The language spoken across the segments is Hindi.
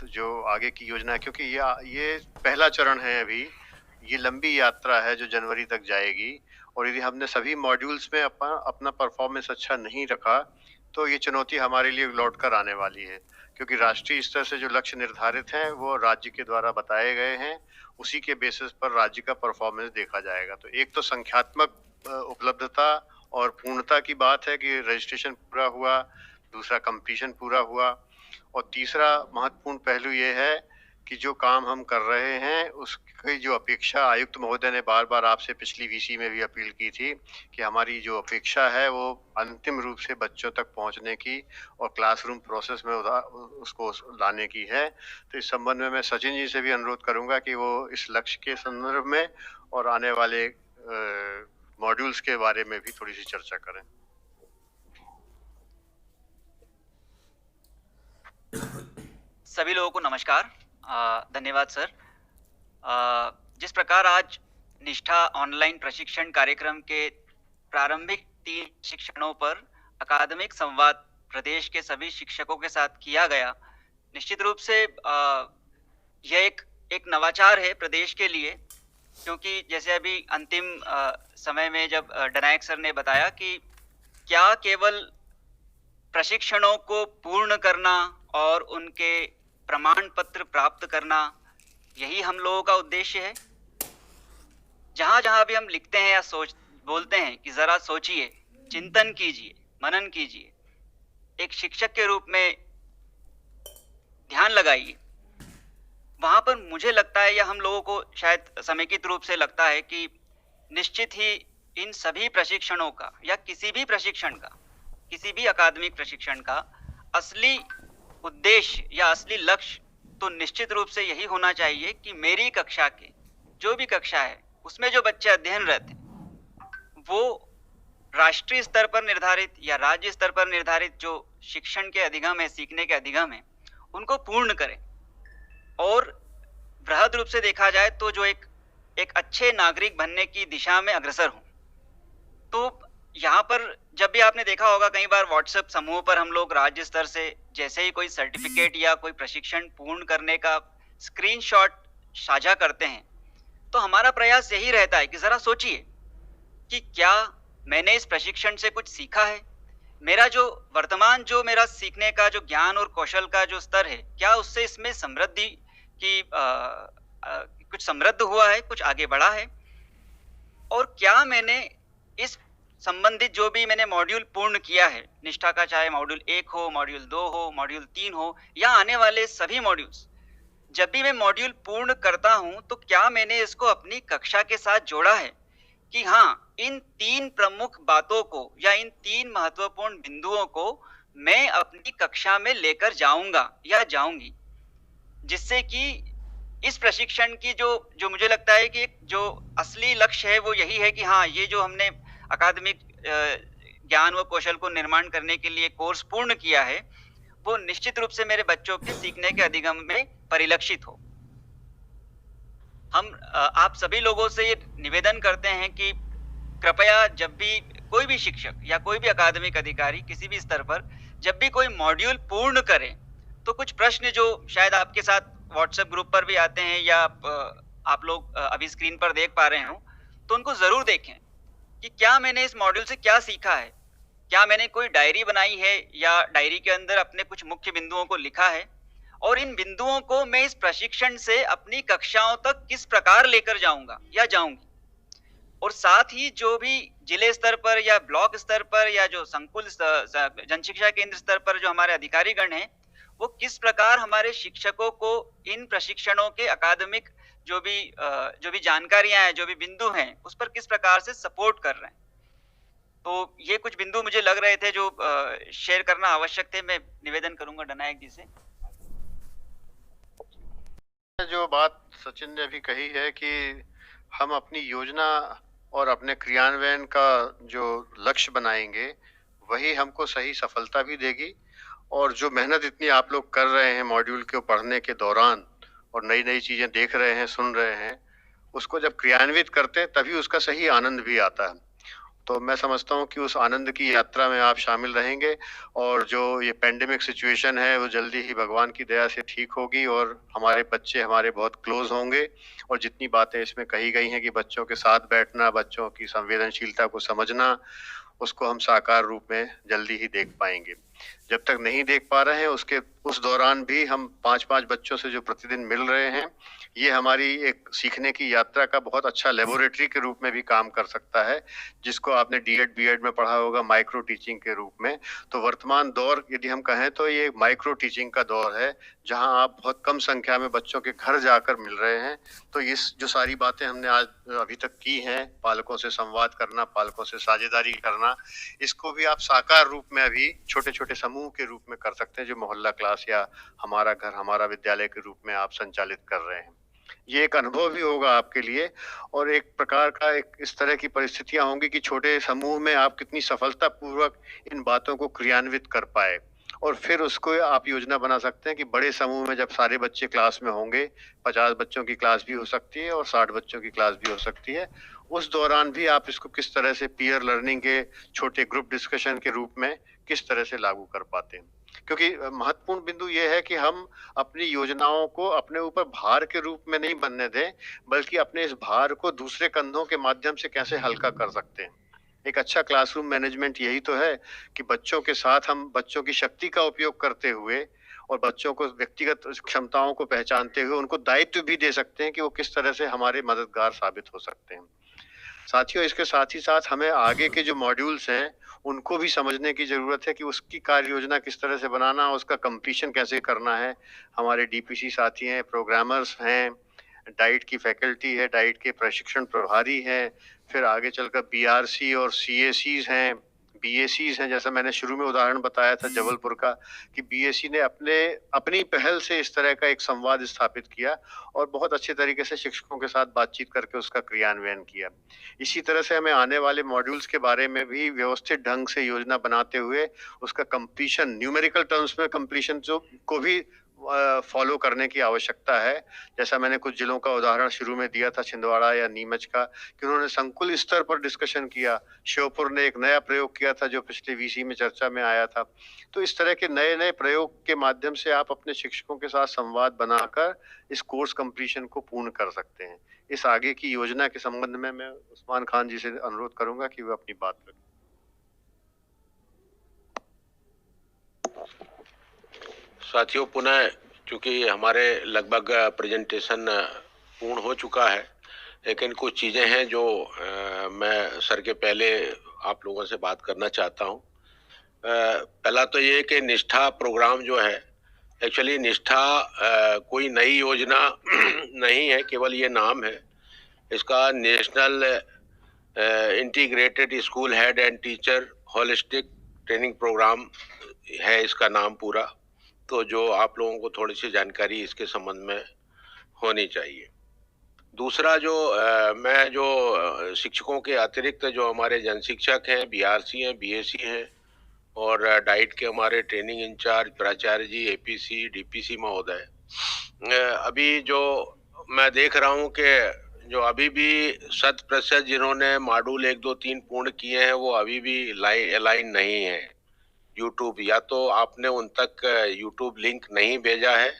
जो आगे की योजना है, क्योंकि ये पहला चरण है अभी, ये लंबी यात्रा है जो जनवरी तक जाएगी। और यदि हमने सभी मॉड्यूल्स में अपना परफॉर्मेंस अच्छा नहीं रखा, तो ये चुनौती हमारे लिए लौट कर आने वाली है। क्योंकि राष्ट्रीय स्तर से जो लक्ष्य निर्धारित हैं, वो राज्य के द्वारा बताए गए हैं, उसी के बेसिस पर राज्य का परफॉर्मेंस देखा जाएगा। तो एक तो संख्यात्मक उपलब्धता और पूर्णता की बात है कि रजिस्ट्रेशन पूरा हुआ, दूसरा कंप्लीशन पूरा हुआ, और तीसरा महत्वपूर्ण पहलू ये है कि जो काम हम कर रहे हैं उसकी जो अपेक्षा, आयुक्त महोदय ने बार-बार आपसे पिछली वीसी में भी अपील की थी कि हमारी जो अपेक्षा है वो अंतिम रूप से बच्चों तक पहुंचने की और क्लासरूम प्रोसेस में उसको लाने की है। तो इस संबंध में मैं सचिन जी से भी अनुरोध करूंगा कि वो इस लक्ष्य के संदर्भ में और आने वाले मॉड्यूल्स के बारे में भी थोड़ी सी चर्चा करें। सभी लोगों को नमस्कार। धन्यवाद सर। जिस प्रकार आज निष्ठा ऑनलाइन प्रशिक्षण कार्यक्रम के प्रारंभिक 3 शिक्षणों पर अकादमिक संवाद प्रदेश के सभी शिक्षकों के साथ किया गया, निश्चित रूप से यह एक नवाचार है प्रदेश के लिए, क्योंकि जैसे अभी अंतिम समय में जब डनायक सर ने बताया कि क्या केवल प्रशिक्षणों को पूर्ण करना और उनके प्रमाण पत्र प्राप्त करना यही हम लोगों का उद्देश्य है। जहां जहां भी हम लिखते हैं या बोलते हैं कि जरा सोचिए, चिंतन कीजिए, मनन कीजिए, एक शिक्षक के रूप में ध्यान लगाइए, वहां पर मुझे लगता है या हम लोगों को शायद समेकित रूप से लगता है कि निश्चित ही इन सभी प्रशिक्षणों का या किसी भी प्रशिक्षण का, किसी भी अकादमिक प्रशिक्षण का असली उद्देश्य या असली लक्ष्य तो निश्चित रूप से यही होना चाहिए कि मेरी कक्षा के जो भी कक्षा है उसमें जो बच्चे अध्ययनरत हैं वो राष्ट्रीय स्तर पर निर्धारित या राज्य स्तर पर निर्धारित जो शिक्षण के अधिगम है, सीखने के अधिगम है, उनको पूर्ण करें और बृहद रूप से देखा जाए तो जो एक अच्छे नागरिक बनने की दिशा में अग्रसर हों। तो यहाँ पर जब भी आपने देखा होगा कई बार व्हाट्सएप समूह पर हम लोग राज्य स्तर से जैसे ही कोई सर्टिफिकेट या कोई प्रशिक्षण पूर्ण करने का स्क्रीनशॉट साझा करते हैं, तो हमारा प्रयास यही रहता है कि जरा सोचिए कि क्या मैंने इस प्रशिक्षण से कुछ सीखा है, मेरा जो वर्तमान जो मेरा सीखने का जो ज्ञान और कौशल का जो स्तर है, क्या उससे इसमें समृद्धि की कुछ समृद्ध हुआ है, कुछ आगे बढ़ा है, और क्या मैंने इस संबंधित जो भी मैंने मॉड्यूल पूर्ण किया है निष्ठा का, चाहे मॉड्यूल 1 हो, मॉड्यूल 2 हो, मॉड्यूल 3 हो या आने वाले सभी मॉड्यूल्स, जब भी मैं मॉड्यूल पूर्ण करता हूं तो क्या मैंने इसको अपनी कक्षा के साथ जोड़ा है कि हाँ, इन 3 प्रमुख बातों को या इन 3 महत्वपूर्ण बिंदुओं को मैं अपनी कक्षा में लेकर जाऊंगा या जाऊंगी, जिससे कि इस प्रशिक्षण की जो मुझे लगता है कि जो असली लक्ष्य है वो यही है कि हाँ, ये जो हमने अकादमिक ज्ञान व कौशल को निर्माण करने के लिए कोर्स पूर्ण किया है, वो निश्चित रूप से मेरे बच्चों के सीखने के अधिगम में परिलक्षित हो। हम आप सभी लोगों से ये निवेदन करते हैं कि कृपया जब भी कोई भी शिक्षक या कोई भी अकादमिक अधिकारी किसी भी स्तर पर जब भी कोई मॉड्यूल पूर्ण करे, तो कुछ प्रश्न जो शायद आपके साथ व्हाट्सएप ग्रुप पर भी आते हैं या आप लोग अभी स्क्रीन पर देख पा रहे हो, तो उनको जरूर देखें कि क्या मैंने इस मॉड्यूल से क्या सीखा है, क्या मैंने कोई डायरी बनाई है या डायरी के अंदर अपने कुछ मुख्य बिंदुओं को लिखा है, और इन बिंदुओं को मैं इस प्रशिक्षण से अपनी कक्षाओं तक किस प्रकार लेकर जाऊंगा या जाऊंगी, और साथ ही जो भी जिले स्तर पर या ब्लॉक स्तर पर या जो संकुल जन शिक्षा केंद्र स्तर पर जो हमारे अधिकारीगण हैं, वो किस प्रकार हमारे शिक्षकों को इन प्रशिक्षणों के अकादमिक जो भी जानकारियां हैं, जो भी बिंदु हैं, उस पर किस प्रकार से सपोर्ट कर रहे हैं। तो ये कुछ बिंदु मुझे लग रहे थे जो शेयर करना आवश्यक थे। मैं निवेदन करूंगा डनायक जी से। जो बात सचिन ने अभी कही है कि हम अपनी योजना और अपने क्रियान्वयन का जो लक्ष्य बनाएंगे वही हमको सही सफलता भी देगी, और जो मेहनत इतनी आप लोग कर रहे हैं मॉड्यूल को पढ़ने के दौरान और नई नई चीजें देख रहे हैं, सुन रहे हैं, उसको जब क्रियान्वित करते हैं तभी उसका सही आनंद भी आता है। तो मैं समझता हूँ कि उस आनंद की यात्रा में आप शामिल रहेंगे और जो ये पैंडेमिक सिचुएशन है वो जल्दी ही भगवान की दया से ठीक होगी और हमारे बच्चे हमारे बहुत क्लोज होंगे और जितनी बातें इसमें कही गई हैं कि बच्चों के साथ बैठना, बच्चों की संवेदनशीलता को समझना, उसको हम साकार रूप में जल्दी ही देख पाएंगे। जब तक नहीं देख पा रहे हैं उस दौरान भी हम 5-5 बच्चों से जो प्रतिदिन मिल रहे हैं, ये हमारी एक सीखने की यात्रा का बहुत अच्छा लेबोरेटरी के रूप में भी काम कर सकता है, जिसको आपने डीएड बीएड में पढ़ा होगा माइक्रो टीचिंग के रूप में। तो वर्तमान दौर यदि हम कहें तो ये माइक्रो टीचिंग का दौर है, जहां आप बहुत कम संख्या में बच्चों के घर जाकर मिल रहे हैं। तो ये जो सारी बातें हमने आज अभी तक की हैं, पालकों से संवाद करना, पालकों से साझेदारी करना, इसको भी आप साकार रूप में अभी छोटे-छोटे समूह के रूप में कर सकते हैं, जो मोहल्ला क्लास या हमारा घर हमारा विद्यालय के रूप में आप संचालित कर रहे हैं। ये एक अनुभव भी होगा आपके लिए और एक प्रकार का एक इस तरह की परिस्थितियां होंगी कि छोटे समूह में आप कितनी सफलतापूर्वक इन बातों को क्रियान्वित कर पाए और फिर उसको आप योजना बना सकते हैं कि बड़े समूह में जब सारे बच्चे क्लास में होंगे, 50 बच्चों की क्लास भी हो सकती है और 60 बच्चों की क्लास भी हो सकती है। उस दौरान भी आप इसको किस तरह से पीयर लर्निंग के छोटे ग्रुप डिस्कशन के रूप में किस तरह से लागू कर पाते हैं। क्योंकि महत्वपूर्ण बिंदु ये है कि हम अपनी योजनाओं को अपने ऊपर भार के रूप में नहीं बनने दें, बल्कि अपने इस भार को दूसरे कंधों के माध्यम से कैसे हल्का कर सकते हैं। एक अच्छा क्लासरूम मैनेजमेंट यही तो है कि बच्चों के साथ हम बच्चों की शक्ति का उपयोग करते हुए और बच्चों को व्यक्तिगत क्षमताओं को पहचानते हुए उनको दायित्व भी दे सकते हैं कि वो किस तरह से हमारे मददगार साबित हो सकते हैं। साथियों, इसके साथ ही साथ हमें आगे के जो मॉड्यूल्स हैं, उनको भी समझने की ज़रूरत है कि उसकी कार्य योजना किस तरह से बनाना, उसका कंप्लीशन कैसे करना है। हमारे डीपीसी साथी हैं, प्रोग्रामर्स हैं, डाइट की फैकल्टी है, डाइट के प्रशिक्षण प्रभारी हैं, फिर आगे चलकर बीआरसी और सीएसीज़ हैं, बीएसीज़ हैं, जैसा मैंने शुरू में उदाहरण बताया था जबलपुर का कि बीएसी ने अपनी पहल से इस तरह का एक संवाद स्थापित किया और बहुत अच्छे तरीके से शिक्षकों के साथ बातचीत करके उसका क्रियान्वयन किया। इसी तरह से हमें आने वाले मॉड्यूल्स के बारे में भी व्यवस्थित ढंग से योजना बनाते हुए उसका कंप्लीशन न्यूमेरिकल टर्म्स में कंप्लीशन जो को भी फॉलो करने की आवश्यकता है। जैसा मैंने कुछ जिलों का उदाहरण शुरू में दिया था, छिंदवाड़ा या नीमच का, कि उन्होंने संकुल स्तर पर डिस्कशन किया। श्योपुर ने एक नया प्रयोग किया था जो पिछले वीसी में चर्चा में आया था। तो इस तरह के नए-नए प्रयोग के माध्यम से आप अपने शिक्षकों के साथ संवाद बनाकर इस कोर्स कंप्लीशन को पूर्ण कर सकते हैं। इस आगे की योजना के संबंध में मैं उस्मान खान जी से अनुरोध करूंगा कि वो अपनी बात रखें। साथियों, पुनः चूंकि हमारे लगभग प्रेजेंटेशन पूर्ण हो चुका है, लेकिन कुछ चीज़ें हैं जो मैं सर के पहले आप लोगों से बात करना चाहता हूं। पहला तो ये कि निष्ठा प्रोग्राम जो है, एक्चुअली निष्ठा कोई नई योजना नहीं है, केवल ये नाम है। इसका national integrated school head and teacher holistic training program है इसका नाम पूरा। तो जो आप लोगों को थोड़ी सी जानकारी इसके संबंध में होनी चाहिए। दूसरा जो मैं जो शिक्षकों के अतिरिक्त जो हमारे जन शिक्षक हैं, बीआरसी हैं, बीएसी हैं और डाइट के हमारे ट्रेनिंग इंचार्ज प्राचार्य जी, एपीसी, डीपीसी महोदय, अभी जो मैं देख रहा हूं कि जो अभी भी 100% जिन्होंने मॉड्यूल 1, 2, 3 पूर्ण किए हैं वो अभी भी अलाइन नहीं है। यूट्यूब, या तो आपने उन तक यूट्यूब लिंक नहीं भेजा है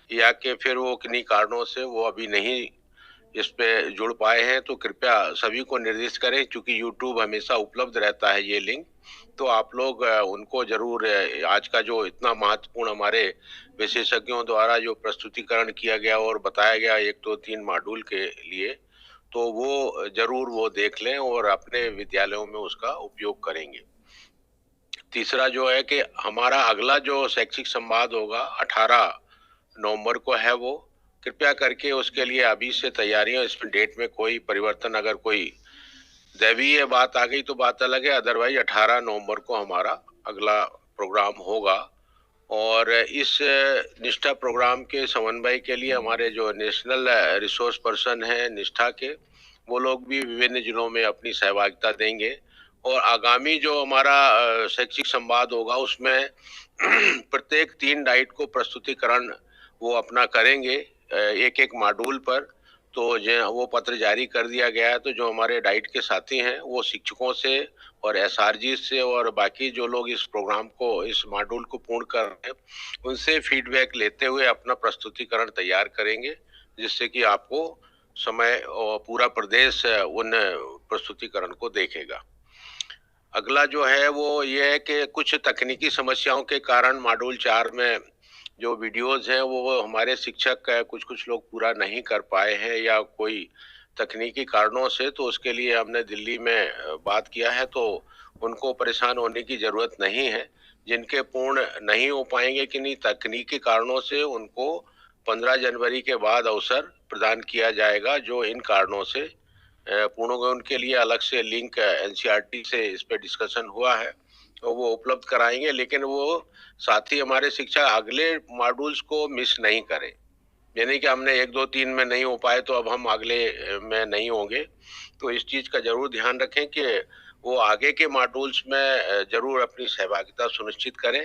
या कि फिर वो किन्हीं कारणों से वो अभी नहीं इस पे जुड़ पाए हैं। तो कृपया सभी को निर्देश करें, क्योंकि यूट्यूब हमेशा उपलब्ध रहता है ये लिंक, तो आप लोग उनको जरूर आज का जो इतना महत्वपूर्ण हमारे विशेषज्ञों द्वारा जो प्रस्तुतिकरण किया गया और बताया गया 1, 2, 3 मॉड्यूल के लिए, तो वो जरूर वो देख लें और अपने विद्यालयों में उसका उपयोग करेंगे। तीसरा जो है कि हमारा अगला जो शैक्षिक संवाद होगा 18 नवंबर को है, वो कृपया करके उसके लिए अभी से तैयारियां, इसमें डेट में कोई परिवर्तन, अगर कोई दैवीय बात आ गई तो बात अलग है, अदरवाइज 18 नवंबर को हमारा अगला प्रोग्राम होगा। और इस निष्ठा प्रोग्राम के समन्वय के लिए हमारे जो नेशनल रिसोर्स पर्सन हैं निष्ठा के, वो लोग भी विभिन्न जिलों में अपनी सहभागिता देंगे और आगामी जो हमारा शैक्षिक संवाद होगा उसमें प्रत्येक 3 डाइट को प्रस्तुतिकरण वो अपना करेंगे एक-एक मॉड्यूल पर, तो वो पत्र जारी कर दिया गया है। तो जो हमारे डाइट के साथी हैं वो शिक्षकों से और एसआरजी से और बाकी जो लोग इस प्रोग्राम को, इस मॉड्यूल को पूर्ण कर रहे हैं, उनसे फीडबैक लेते हुए अपना प्रस्तुतिकरण तैयार करेंगे, जिससे कि आपको समय और पूरा प्रदेश उन प्रस्तुतिकरण को देखेगा। अगला जो है वो ये है कि कुछ तकनीकी समस्याओं के कारण मॉड्यूल 4 में जो वीडियोज़ हैं वो हमारे शिक्षक कुछ-कुछ लोग पूरा नहीं कर पाए हैं या कोई तकनीकी कारणों से, तो उसके लिए हमने दिल्ली में बात किया है, तो उनको परेशान होने की ज़रूरत नहीं है। जिनके पूर्ण नहीं हो पाएँगे किन्हीं तकनीकी कारणों से, उनको 15 जनवरी के बाद अवसर प्रदान किया जाएगा। जो इन कारणों से पूर्ण होंगे उनके लिए अलग से लिंक एनसीईआरटी से इस पे डिस्कशन हुआ है, तो वो उपलब्ध कराएँगे, लेकिन वो साथ ही हमारे शिक्षक अगले मॉड्यूल्स को मिस नहीं करें। यानी कि हमने 1, 2, 3 में नहीं हो पाए तो अब हम अगले में नहीं होंगे। तो इस चीज़ का ज़रूर ध्यान रखें कि वो आगे के मॉड्यूल्स में ज़रूर अपनी सहभागिता सुनिश्चित करें।